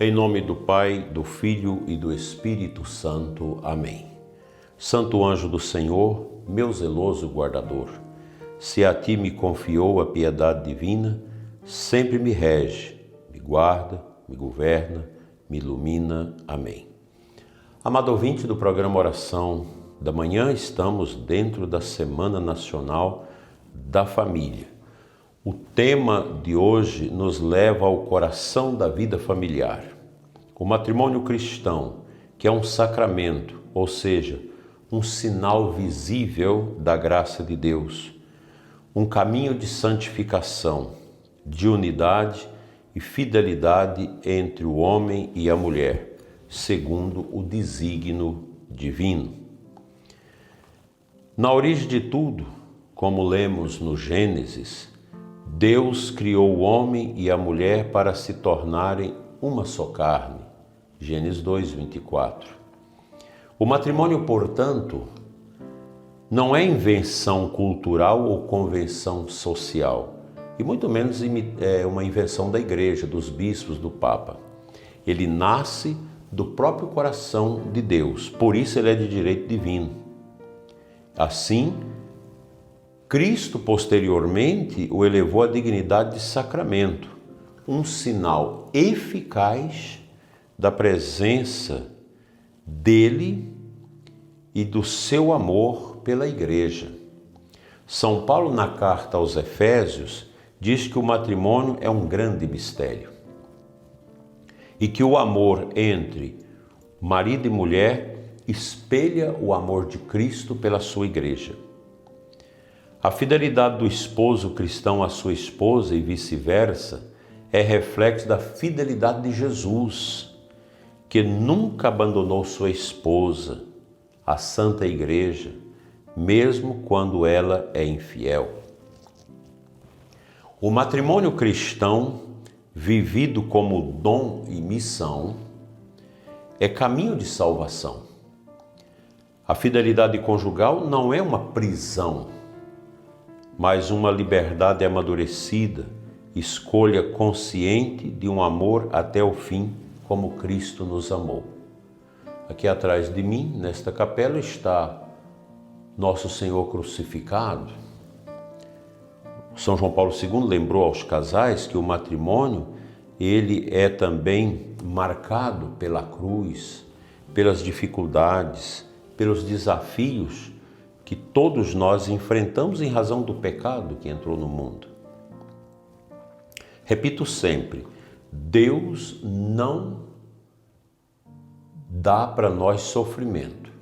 Em nome do Pai, do Filho e do Espírito Santo. Amém. Santo anjo do Senhor, meu zeloso guardador, se a ti me confiou a piedade divina, sempre me rege, me guarda, me governa, me ilumina. Amém. Amado ouvinte do programa Oração da Manhã, estamos dentro da Semana Nacional da Família. O tema de hoje nos leva ao coração da vida familiar. O matrimônio cristão, que é um sacramento, ou seja, um sinal visível da graça de Deus, um caminho de santificação, de unidade e fidelidade entre o homem e a mulher, segundo o desígnio divino. Na origem de tudo, como lemos no Gênesis, Deus criou o homem e a mulher para se tornarem uma só carne. Gênesis 2:24. O matrimônio, portanto, não é invenção cultural ou convenção social, e muito menos é uma invenção da igreja, dos bispos, do Papa. Ele nasce do próprio coração de Deus, por isso ele é de direito divino. Assim, Cristo posteriormente o elevou à dignidade de sacramento, um sinal eficaz da presença dele e do seu amor pela igreja. São Paulo, na carta aos Efésios, diz que o matrimônio é um grande mistério e que o amor entre marido e mulher espelha o amor de Cristo pela sua igreja. A fidelidade do esposo cristão à sua esposa e vice-versa é reflexo da fidelidade de Jesus, que nunca abandonou sua esposa, a Santa Igreja, mesmo quando ela é infiel. O matrimônio cristão, vivido como dom e missão, é caminho de salvação. A fidelidade conjugal não é uma prisão, mas uma liberdade amadurecida, escolha consciente de um amor até o fim, como Cristo nos amou. Aqui atrás de mim, nesta capela, está Nosso Senhor crucificado. São João Paulo II lembrou aos casais que o matrimônio, ele é também marcado pela cruz, pelas dificuldades, pelos desafios que todos nós enfrentamos em razão do pecado que entrou no mundo. Repito sempre, Deus não dá para nós sofrimento,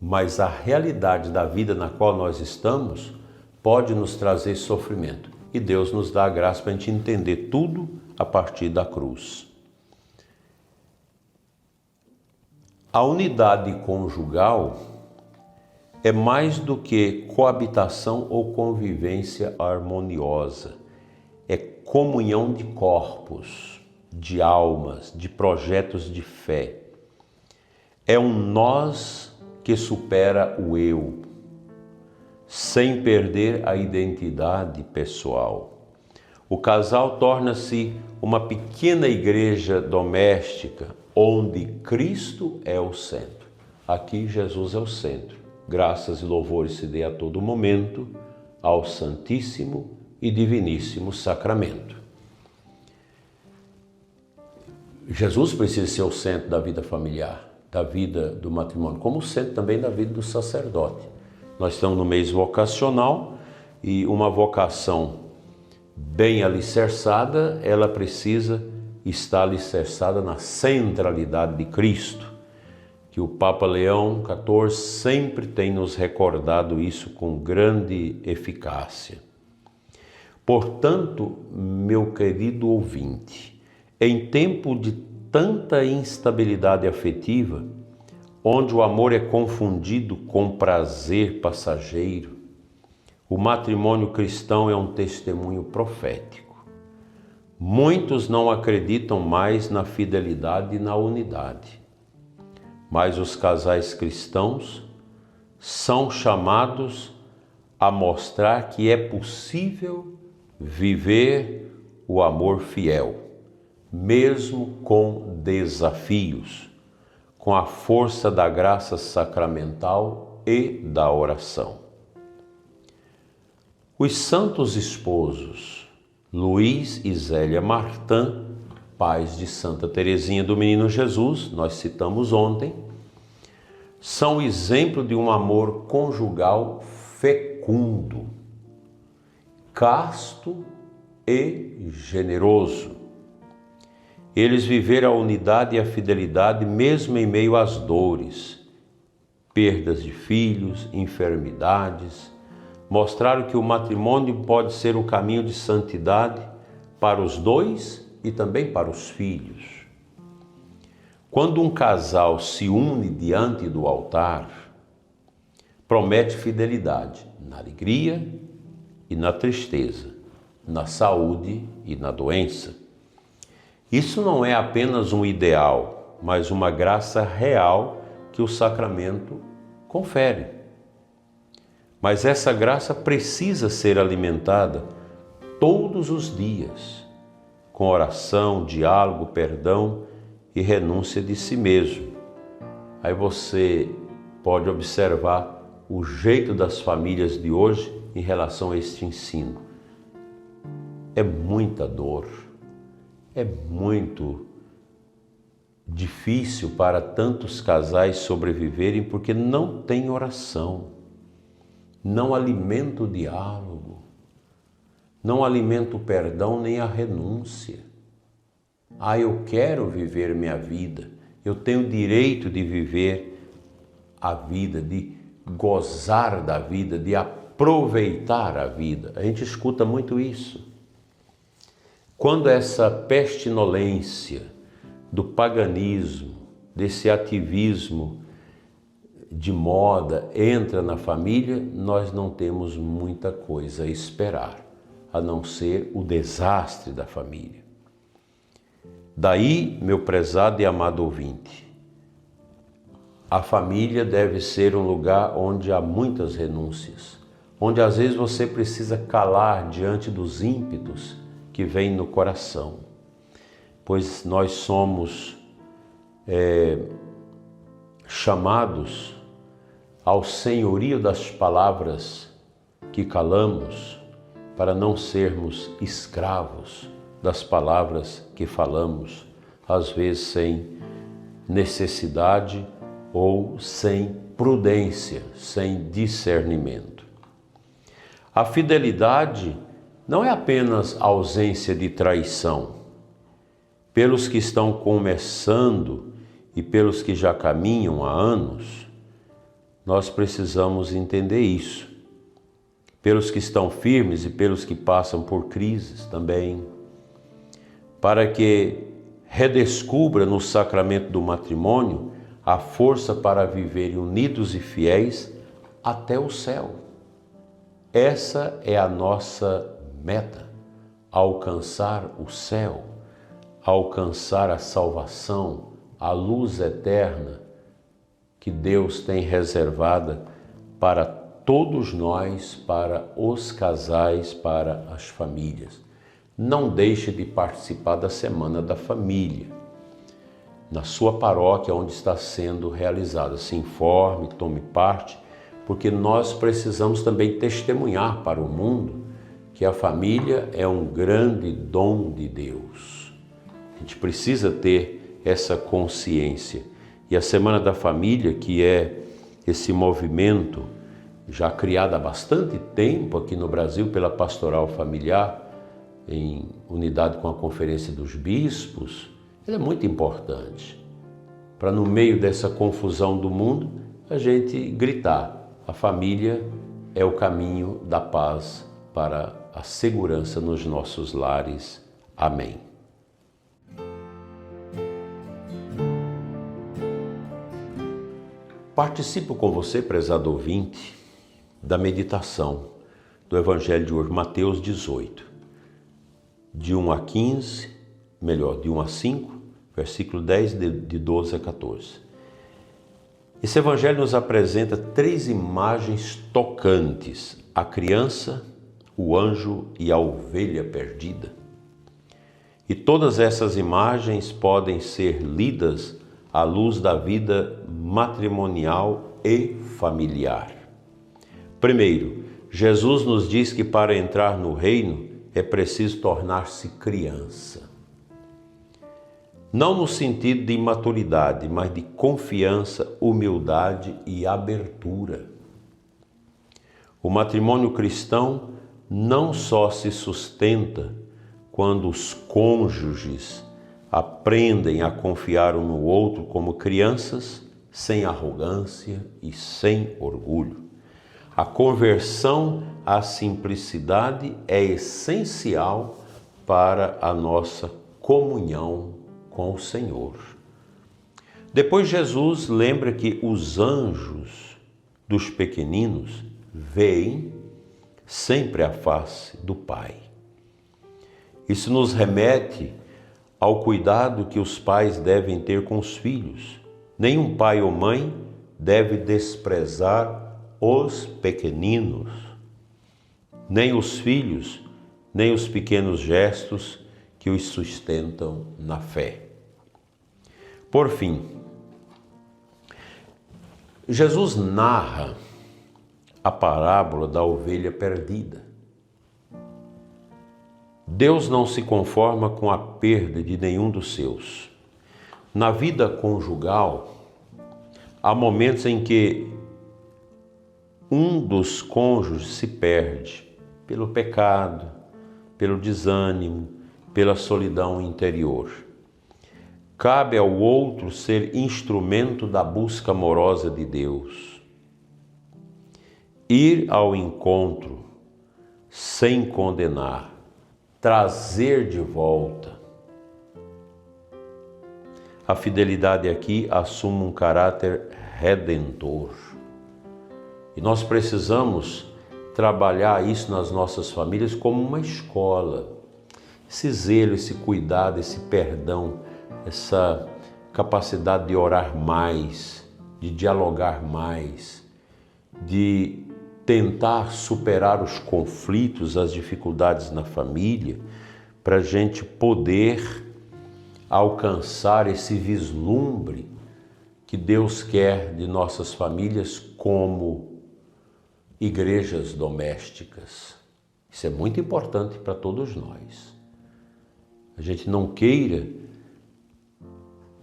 mas a realidade da vida na qual nós estamos pode nos trazer sofrimento. E Deus nos dá a graça para a gente entender tudo a partir da cruz. A unidade conjugal é mais do que coabitação ou convivência harmoniosa. É comunhão de corpos, de almas, de projetos de fé. É um nós que supera o eu, sem perder a identidade pessoal. O casal torna-se uma pequena igreja doméstica, onde Cristo é o centro. Aqui Jesus é o centro. Graças e louvores se dê a todo momento ao Santíssimo e Diviníssimo Sacramento. Jesus precisa ser o centro da vida familiar, da vida do matrimônio, como o centro também da vida do sacerdote. Nós estamos no mês vocacional e uma vocação bem alicerçada, ela precisa estar alicerçada na centralidade de Cristo, que o Papa Leão XIV sempre tem nos recordado isso com grande eficácia. Portanto, meu querido ouvinte, em tempo de tanta instabilidade afetiva, onde o amor é confundido com prazer passageiro, o matrimônio cristão é um testemunho profético. Muitos não acreditam mais na fidelidade e na unidade, mas os casais cristãos são chamados a mostrar que é possível viver o amor fiel, mesmo com desafios, com a força da graça sacramental e da oração. Os santos esposos Luís e Zélia Martin, pais de Santa Teresinha do Menino Jesus, nós citamos ontem, são exemplo de um amor conjugal fecundo, casto e generoso. Eles viveram a unidade e a fidelidade mesmo em meio às dores, perdas de filhos, enfermidades. Mostraram que o matrimônio pode ser o caminho de santidade para os dois e também para os filhos. Quando um casal se une diante do altar, promete fidelidade na alegria e na tristeza, na saúde e na doença. Isso não é apenas um ideal, mas uma graça real que o sacramento confere. Mas essa graça precisa ser alimentada todos os dias, com oração, diálogo, perdão e renúncia de si mesmo. Aí você pode observar o jeito das famílias de hoje em relação a este ensino. É muita dor, é muito difícil para tantos casais sobreviverem porque não tem oração, não alimenta o diálogo, não alimenta o perdão nem a renúncia. Eu quero viver minha vida, eu tenho direito de viver a vida, de gozar da vida, de aproveitar a vida. A gente escuta muito isso. Quando essa pestilência do paganismo, desse ativismo de moda entra na família, nós não temos muita coisa a esperar, a não ser o desastre da família. Daí, meu prezado e amado ouvinte, a família deve ser um lugar onde há muitas renúncias, onde às vezes você precisa calar diante dos ímpetos que vêm no coração, pois nós somos chamados ao senhorio das palavras que calamos, para não sermos escravos das palavras que falamos, às vezes sem necessidade ou sem prudência, sem discernimento. A fidelidade não é apenas ausência de traição. Pelos que estão começando e pelos que já caminham há anos, nós precisamos entender isso. Pelos que estão firmes e pelos que passam por crises também, para que redescubra no sacramento do matrimônio a força para viverem unidos e fiéis até o céu. Essa é a nossa meta, alcançar o céu, alcançar a salvação, a luz eterna que Deus tem reservada para todos nós, para os casais, para as famílias. Não deixe de participar da Semana da Família, na sua paróquia onde está sendo realizada. Se informe, tome parte, porque nós precisamos também testemunhar para o mundo que a família é um grande dom de Deus. A gente precisa ter essa consciência. E a Semana da Família, que é esse movimento já criado há bastante tempo aqui no Brasil pela Pastoral Familiar, em unidade com a Conferência dos Bispos, ela é muito importante para, no meio dessa confusão do mundo, a gente gritar: a família é o caminho da paz para a segurança nos nossos lares. Amém. Participo com você, prezado ouvinte, da meditação do Evangelho de hoje, Mateus 18, de 1 a 15, de 1 a 5, versículo 10, de 12 a 14. Esse Evangelho nos apresenta 3 imagens tocantes: a criança, o anjo e a ovelha perdida. E todas essas imagens podem ser lidas à luz da vida matrimonial e familiar. Primeiro, Jesus nos diz que para entrar no reino é preciso tornar-se criança. Não no sentido de imaturidade, mas de confiança, humildade e abertura. O matrimônio cristão não só se sustenta quando os cônjuges aprendem a confiar um no outro como crianças, sem arrogância e sem orgulho. A conversão à simplicidade é essencial para a nossa comunhão com o Senhor. Depois Jesus lembra que os anjos dos pequeninos veem sempre a face do Pai. Isso nos remete ao cuidado que os pais devem ter com os filhos. Nenhum pai ou mãe deve desprezar os pequeninos, nem os filhos, nem os pequenos gestos que os sustentam na fé. Por fim, Jesus narra a parábola da ovelha perdida. Deus não se conforma com a perda de nenhum dos seus. Na vida conjugal, há momentos em que um dos cônjuges se perde pelo pecado, pelo desânimo, pela solidão interior. Cabe ao outro ser instrumento da busca amorosa de Deus. Ir ao encontro sem condenar, trazer de volta. A fidelidade aqui assume um caráter redentor. E nós precisamos trabalhar isso nas nossas famílias como uma escola. Esse zelo, esse cuidado, esse perdão, essa capacidade de orar mais, de dialogar mais, de tentar superar os conflitos, as dificuldades na família, para a gente poder alcançar esse vislumbre que Deus quer de nossas famílias como igrejas domésticas. Isso é muito importante para todos nós. A gente não queira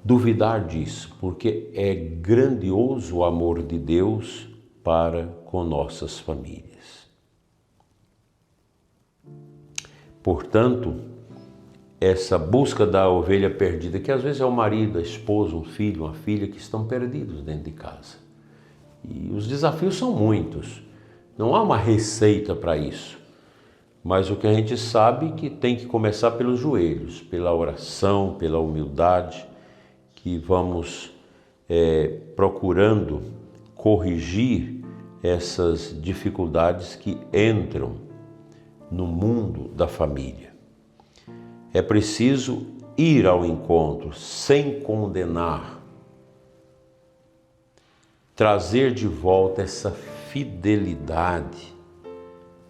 duvidar disso, porque é grandioso o amor de Deus para com nossas famílias. Portanto, essa busca da ovelha perdida, que às vezes é o marido, a esposa, um filho, uma filha que estão perdidos dentro de casa. E os desafios são muitos. Não há uma receita para isso. Mas o que a gente sabe é que tem que começar pelos joelhos, pela oração, pela humildade, que vamos procurando corrigir essas dificuldades que entram no mundo da família. É preciso ir ao encontro sem condenar, trazer de volta essa fidelidade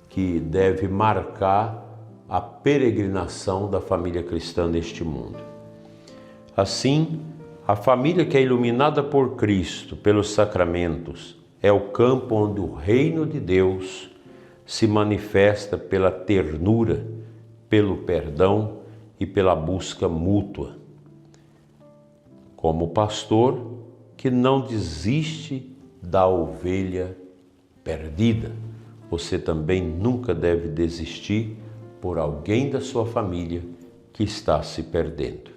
que deve marcar a peregrinação da família cristã neste mundo. Assim, a família que é iluminada por Cristo, pelos sacramentos, é o campo onde o reino de Deus se manifesta pela ternura, pelo perdão e pela busca mútua. Como pastor que não desiste da ovelha perdida, você também nunca deve desistir por alguém da sua família que está se perdendo.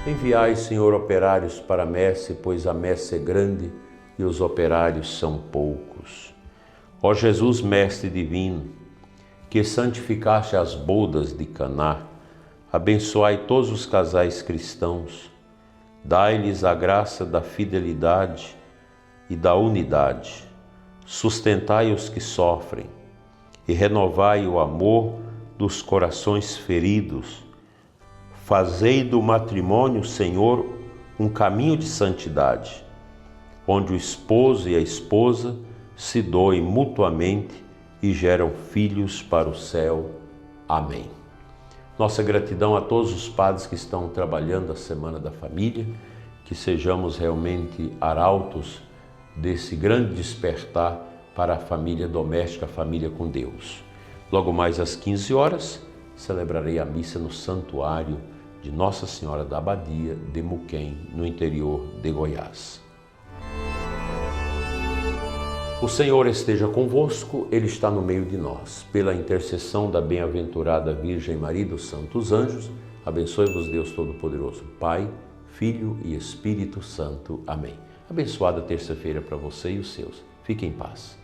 Enviai, Senhor, operários para a messe, pois a messe é grande e os operários são poucos. Ó Jesus, Mestre Divino, que santificaste as bodas de Caná, abençoai todos os casais cristãos, dai-lhes a graça da fidelidade e da unidade, sustentai os que sofrem e renovai o amor dos corações feridos. Fazei do matrimônio, Senhor, um caminho de santidade, onde o esposo e a esposa se doem mutuamente e geram filhos para o céu. Amém. Nossa gratidão a todos os padres que estão trabalhando a Semana da Família, que sejamos realmente arautos desse grande despertar para a família doméstica, a família com Deus. Logo mais às 15 horas, celebrarei a missa no santuário de Nossa Senhora da Abadia de Muquem, no interior de Goiás. O Senhor esteja convosco, Ele está no meio de nós. Pela intercessão da bem-aventurada Virgem Maria e dos santos anjos, abençoe-vos Deus Todo-Poderoso, Pai, Filho e Espírito Santo. Amém. Abençoada terça-feira para você e os seus. Fique em paz.